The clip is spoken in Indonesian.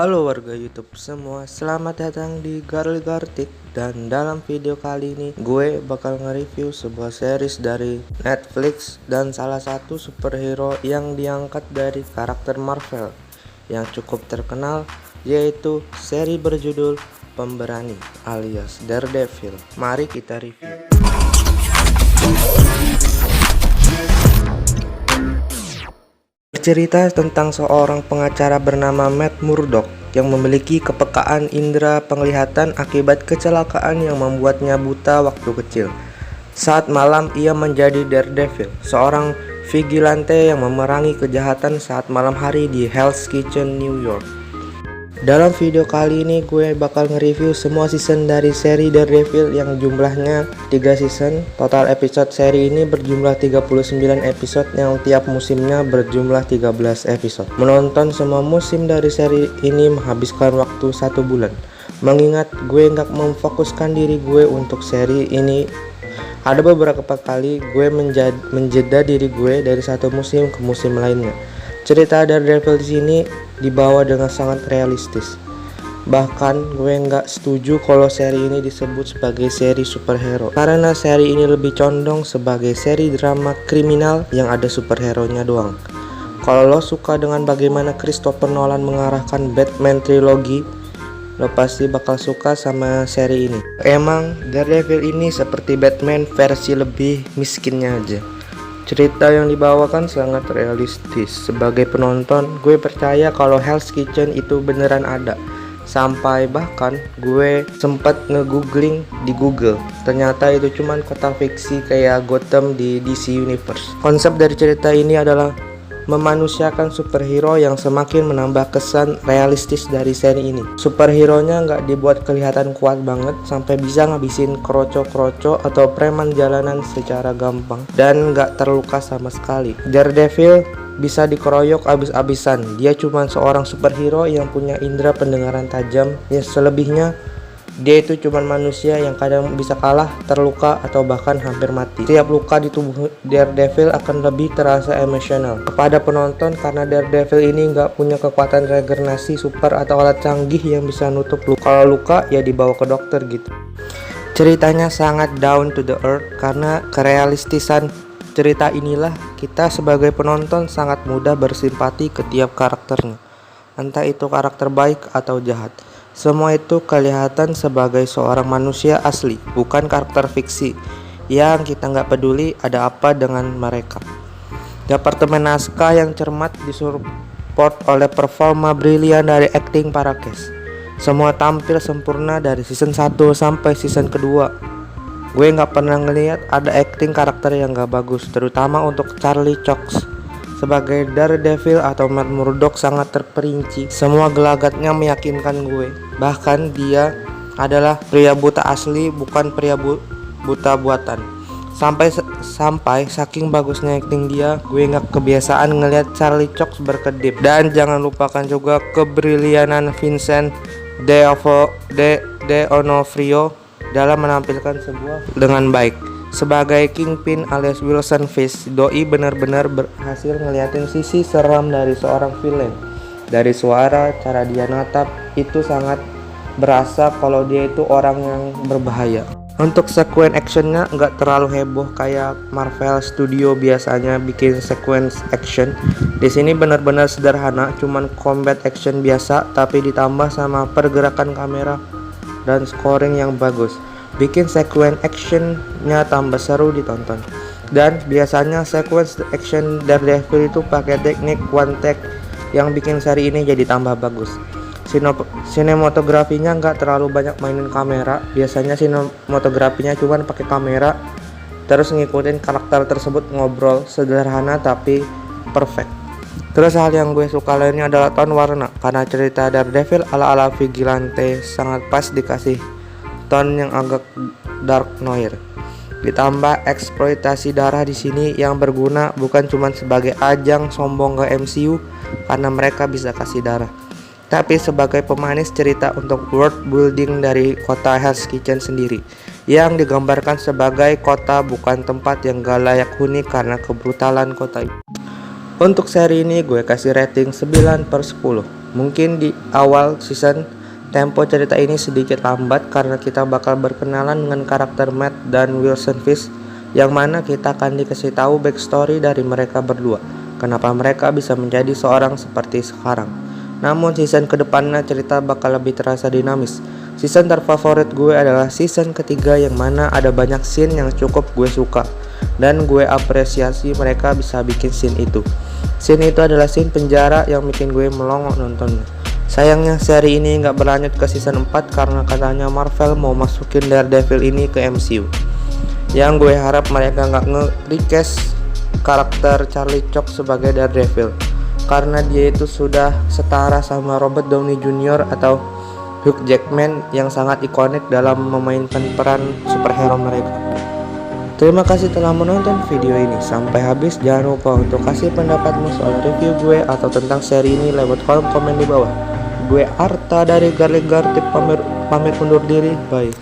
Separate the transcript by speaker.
Speaker 1: Halo warga YouTube semua, selamat datang di Garli Gartik. Dan dalam video kali ini gue bakal nge-review sebuah series dari Netflix dan salah satu superhero yang diangkat dari karakter Marvel yang cukup terkenal, yaitu seri berjudul Pemberani alias Daredevil. Mari kita review. Bercerita tentang seorang pengacara bernama Matt Murdock yang memiliki kepekaan indera penglihatan akibat kecelakaan yang membuatnya buta waktu kecil. Saat malam ia menjadi Daredevil, seorang vigilante yang memerangi kejahatan saat malam hari di Hell's Kitchen, New York. Dalam video kali ini gue bakal nge-review semua season dari seri Daredevil yang jumlahnya 3 season. Total episode seri ini berjumlah 39 episode yang tiap musimnya berjumlah 13 episode. Menonton semua musim dari seri ini menghabiskan waktu 1 bulan. Mengingat gue nggak memfokuskan diri gue untuk seri ini, ada beberapa kali gue menjeda diri gue dari satu musim ke musim lainnya. Cerita Daredevil di sini dibawa dengan sangat realistis. Bahkan gue nggak setuju kalau seri ini disebut sebagai seri superhero, karena seri ini lebih condong sebagai seri drama kriminal yang ada superhero-nya doang. Kalau lo suka dengan bagaimana Christopher Nolan mengarahkan Batman trilogi, lo pasti bakal suka sama seri ini. Emang Daredevil ini seperti Batman versi lebih miskinnya aja. Cerita yang dibawakan sangat realistis. Sebagai penonton, gue percaya kalau Hell's Kitchen itu beneran ada. Sampai bahkan gue sempat nge-googling di Google. Ternyata itu cuman kota fiksi kayak Gotham di DC Universe. Konsep dari cerita ini adalah memanusiakan superhero yang semakin menambah kesan realistis dari seri ini. Superhero-nya nggak dibuat kelihatan kuat banget sampai bisa ngabisin kroco-kroco atau preman jalanan secara gampang dan nggak terluka sama sekali. Daredevil bisa dikeroyok abis-abisan. Dia cuma seorang superhero yang punya indera pendengaran tajam. Ya selebihnya dia itu cuma manusia yang kadang bisa kalah, terluka, atau bahkan hampir mati. Setiap luka di tubuh Daredevil akan lebih terasa emosional kepada penonton karena Daredevil ini nggak punya kekuatan regenerasi super atau alat canggih yang bisa nutup luka. Kalau luka ya dibawa ke dokter gitu. Ceritanya sangat down to the earth karena kerealistisan cerita inilah kita sebagai penonton sangat mudah bersimpati ke tiap karakternya. Entah itu karakter baik atau jahat. Semua itu kelihatan sebagai seorang manusia asli, bukan karakter fiksi yang kita nggak peduli ada apa dengan mereka. Departemen naskah yang cermat disupport oleh performa brilian dari akting para cast. Semua tampil sempurna dari season 1 sampai season kedua. Gue nggak pernah ngelihat ada akting karakter yang nggak bagus, terutama untuk Charlie Cox. Sebagai Daredevil atau Matt Murdock sangat terperinci. Semua gelagatnya meyakinkan gue. Bahkan dia adalah pria buta asli, bukan pria buta buatan. Sampai saking bagusnya acting dia, gue nggak kebiasaan ngelihat Charlie Cox berkedip. Dan jangan lupakan juga kebrilianan Vincent D'Onofrio dalam menampilkan sebuah dengan baik. Sebagai Kingpin alias Wilson Fisk, Doi benar-benar berhasil ngeliatin sisi seram dari seorang villain. Dari suara, cara dia natap, itu sangat berasa kalau dia itu orang yang berbahaya. Untuk sekuen actionnya nggak terlalu heboh kayak Marvel Studio biasanya bikin sequence action. Di sini benar-benar sederhana, cuman combat action biasa tapi ditambah sama pergerakan kamera dan scoring yang bagus. Bikin sequence actionnya tambah seru ditonton. Dan biasanya sequence action Daredevil itu pakai teknik one take yang bikin seri ini jadi tambah bagus. Sinematografinya nggak terlalu banyak mainin kamera. Biasanya sinematografinya cuma pakai kamera terus ngikutin karakter tersebut ngobrol, sederhana tapi perfect. Terus hal yang gue suka lainnya adalah tone warna, karena cerita Daredevil ala-ala vigilante sangat pas dikasih tone yang agak dark noir. Ditambah eksploitasi darah di sini yang berguna bukan cuma sebagai ajang sombong ke MCU karena mereka bisa kasih darah, tapi sebagai pemanis cerita untuk world building dari kota Hell's Kitchen sendiri yang digambarkan sebagai kota bukan tempat yang gak layak huni karena kebrutalan kota itu. Untuk seri ini gue kasih rating 9/10. Mungkin di awal season tempo cerita ini sedikit lambat karena kita bakal berkenalan dengan karakter Matt dan Wilson Fisk, yang mana kita akan dikasih tahu backstory dari mereka berdua, kenapa mereka bisa menjadi seorang seperti sekarang. Namun season kedepannya cerita bakal lebih terasa dinamis. Season terfavorit gue adalah season ketiga, yang mana ada banyak scene yang cukup gue suka dan gue apresiasi mereka bisa bikin scene itu. Scene itu adalah scene penjara yang bikin gue melongo nontonnya. Sayangnya seri ini nggak berlanjut ke season 4 karena katanya Marvel mau masukin Daredevil ini ke MCU. Yang gue harap mereka nggak nge-recast karakter Charlie Cox sebagai Daredevil, karena dia itu sudah setara sama Robert Downey Jr. atau Hugh Jackman yang sangat ikonik dalam memainkan peran superhero mereka. Terima kasih telah menonton video ini sampai habis. Jangan lupa untuk kasih pendapatmu soal review gue atau tentang seri ini lewat kolom komen di bawah. Gue Arta dari Garlic Gartip pamit undur diri. Bye.